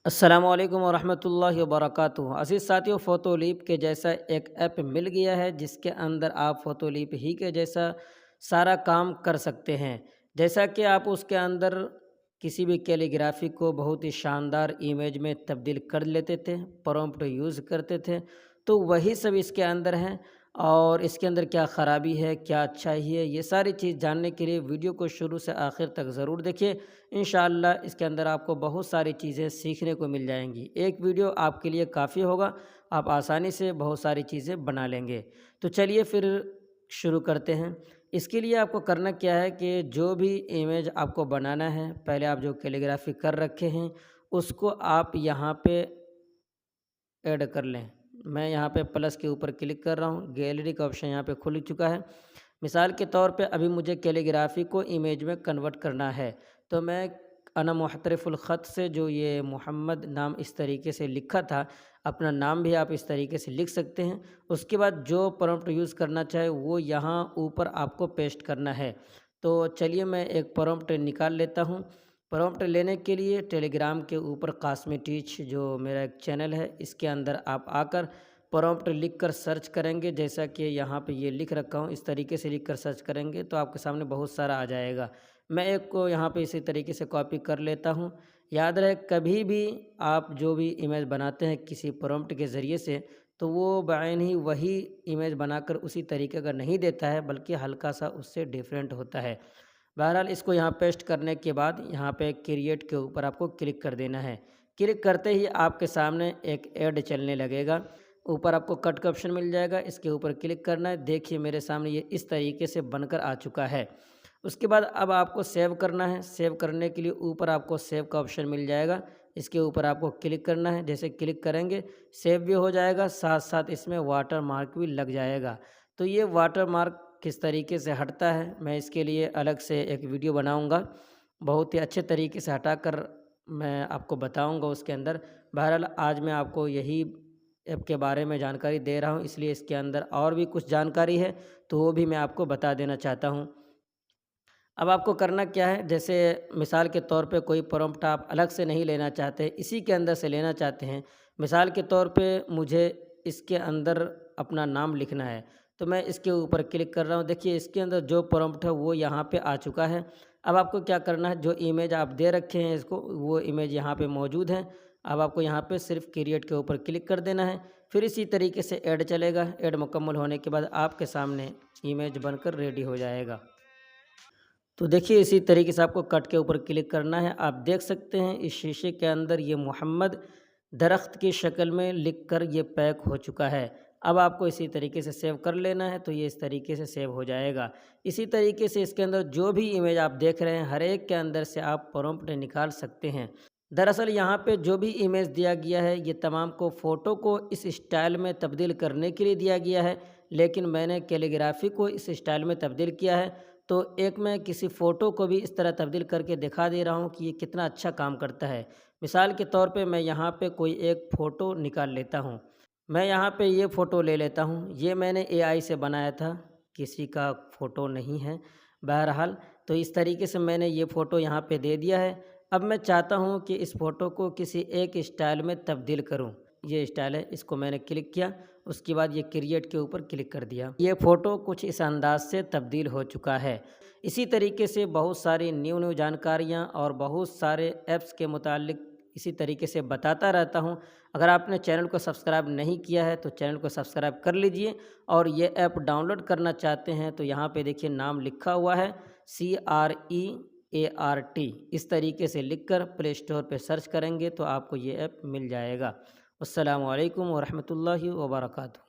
السلام علیکم ورحمۃ اللہ وبرکاتہ۔ عزیز ساتھیوں، فوٹو لیپ کے جیسا ایک ایپ مل گیا ہے جس کے اندر آپ فوٹو لیپ ہی کے جیسا سارا کام کر سکتے ہیں۔ جیسا کہ آپ اس کے اندر کسی بھی کیلیگرافی کو بہت ہی شاندار امیج میں تبدیل کر لیتے تھے، پرومپٹ یوز کرتے تھے، تو وہی سب اس کے اندر ہے۔ اور اس کے اندر کیا خرابی ہے، کیا اچھائی ہے، یہ ساری چیز جاننے کے لیے ویڈیو کو شروع سے آخر تک ضرور دیکھیں۔ انشاءاللہ اس کے اندر آپ کو بہت ساری چیزیں سیکھنے کو مل جائیں گی۔ ایک ویڈیو آپ کے لیے کافی ہوگا، آپ آسانی سے بہت ساری چیزیں بنا لیں گے۔ تو چلیے پھر شروع کرتے ہیں۔ اس کے لیے آپ کو کرنا کیا ہے کہ جو بھی امیج آپ کو بنانا ہے، پہلے آپ جو کیلیگرافی کر رکھے ہیں اس کو آپ یہاں پہ ایڈ کر لیں۔ میں یہاں پہ پلس کے اوپر کلک کر رہا ہوں، گیلری کا آپشن یہاں پہ کھل چکا ہے۔ مثال کے طور پہ ابھی مجھے کیلیگرافی کو امیج میں کنورٹ کرنا ہے، تو میں انا محترف الخط سے جو یہ محمد نام اس طریقے سے لکھا تھا، اپنا نام بھی آپ اس طریقے سے لکھ سکتے ہیں۔ اس کے بعد جو پرومپٹ یوز کرنا چاہے وہ یہاں اوپر آپ کو پیسٹ کرنا ہے۔ تو چلیے میں ایک پرومپٹ نکال لیتا ہوں۔ پرومپٹ لینے کے لیے ٹیلی گرام کے اوپر قاسمی ٹیچ جو میرا ایک چینل ہے، اس کے اندر آپ آ کر پرومپٹ لکھ کر سرچ کریں گے، جیسا کہ یہاں پہ یہ لکھ رکھا ہوں، اس طریقے سے لکھ کر سرچ کریں گے تو آپ کے سامنے بہت سارا آ جائے گا۔ میں ایک کو یہاں پہ اسی طریقے سے کاپی کر لیتا ہوں۔ یاد رہے کبھی بھی آپ جو بھی امیج بناتے ہیں کسی پرومپٹ کے ذریعے سے، تو وہ بعین ہی وہی امیج بنا کر اسی طریقے کا نہیں دیتا ہے، بلکہ ہلکا سا اس سے ڈیفرنٹ ہوتا ہے۔ بہرحال اس کو یہاں پیسٹ کرنے کے بعد یہاں پہ کریٹ کے اوپر آپ کو کلک کر دینا ہے۔ کلک کرتے ہی آپ کے سامنے ایک ایڈ چلنے لگے گا۔ اوپر آپ کو کٹ کا آپشن مل جائے گا، اس کے اوپر کلک کرنا ہے۔ دیکھیے میرے سامنے یہ اس طریقے سے بن کر آ چکا ہے۔ اس کے بعد اب آپ کو سیو کرنا ہے۔ سیو کرنے کے لیے اوپر آپ کو سیو کا آپشن مل جائے گا، اس کے اوپر آپ کو کلک کرنا ہے۔ جیسے کلک کریں گے سیو بھی ہو جائے گا، ساتھ ساتھ اس میں واٹر مارک بھی لگ جائے گا۔ تو یہ واٹر مارک کس طریقے سے ہٹتا ہے، میں اس کے لیے الگ سے ایک ویڈیو بناؤں گا، بہت ہی اچھے طریقے سے ہٹا کر میں آپ کو بتاؤں گا اس کے اندر۔ بہرحال آج میں آپ کو یہی ایپ کے بارے میں جانکاری دے رہا ہوں، اس لیے اس کے اندر اور بھی کچھ جانکاری ہے تو وہ بھی میں آپ کو بتا دینا چاہتا ہوں۔ اب آپ کو کرنا کیا ہے، جیسے مثال کے طور پہ کوئی پرومپٹ آپ الگ سے نہیں لینا چاہتے، اسی کے اندر سے لینا چاہتے ہیں۔ مثال کے طور پہ مجھے اس کے اندر اپنا نام لکھنا ہے، تو میں اس کے اوپر کلک کر رہا ہوں۔ دیکھیے اس کے اندر جو پرومپٹ ہے وہ یہاں پہ آ چکا ہے۔ اب آپ کو کیا کرنا ہے، جو امیج آپ دے رکھے ہیں اس کو، وہ امیج یہاں پہ موجود ہے۔ اب آپ کو یہاں پہ صرف کریٹ کے اوپر کلک کر دینا ہے، پھر اسی طریقے سے ایڈ چلے گا۔ ایڈ مکمل ہونے کے بعد آپ کے سامنے امیج بن کر ریڈی ہو جائے گا۔ تو دیکھیے اسی طریقے سے آپ کو کٹ کے اوپر کلک کرنا ہے۔ آپ دیکھ سکتے ہیں اس شیشے کے اندر یہ محمد درخت کی شکل میں لکھ کر یہ پیک ہو چکا ہے۔ اب آپ کو اسی طریقے سے سیو کر لینا ہے، تو یہ اس طریقے سے سیو ہو جائے گا۔ اسی طریقے سے اس کے اندر جو بھی امیج آپ دیکھ رہے ہیں، ہر ایک کے اندر سے آپ پرومپٹ نکال سکتے ہیں۔ دراصل یہاں پہ جو بھی امیج دیا گیا ہے یہ تمام کو فوٹو کو اس اسٹائل میں تبدیل کرنے کے لیے دیا گیا ہے، لیکن میں نے کیلیگرافی کو اس اسٹائل میں تبدیل کیا ہے، تو ایک میں کسی فوٹو کو بھی اس طرح تبدیل کر کے دکھا دے رہا ہوں کہ یہ کتنا اچھا کام کرتا ہے۔ مثال کے طور پہ میں یہاں پہ کوئی ایک فوٹو نکال لیتا ہوں۔ میں یہاں پہ یہ فوٹو لے لیتا ہوں، یہ میں نے اے آئی سے بنایا تھا، کسی کا فوٹو نہیں ہے۔ بہرحال تو اس طریقے سے میں نے یہ فوٹو یہاں پہ دے دیا ہے۔ اب میں چاہتا ہوں کہ اس فوٹو کو کسی ایک اسٹائل میں تبدیل کروں۔ یہ اسٹائل ہے، اس کو میں نے کلک کیا، اس کے بعد یہ کریٹ کے اوپر کلک کر دیا۔ یہ فوٹو کچھ اس انداز سے تبدیل ہو چکا ہے۔ اسی طریقے سے بہت ساری نیو جانکاریاں اور بہت سارے ایپس کے متعلق اسی طریقے سے بتاتا رہتا ہوں۔ اگر آپ نے چینل کو سبسکرائب نہیں کیا ہے تو چینل کو سبسکرائب کر لیجئے، اور یہ ایپ ڈاؤن لوڈ کرنا چاہتے ہیں تو یہاں پہ دیکھیے نام لکھا ہوا ہے CREART، اس طریقے سے لکھ کر پلے اسٹور پہ سرچ کریں گے تو آپ کو یہ ایپ مل جائے گا۔ السلام علیکم ورحمۃ اللہ وبرکاتہ۔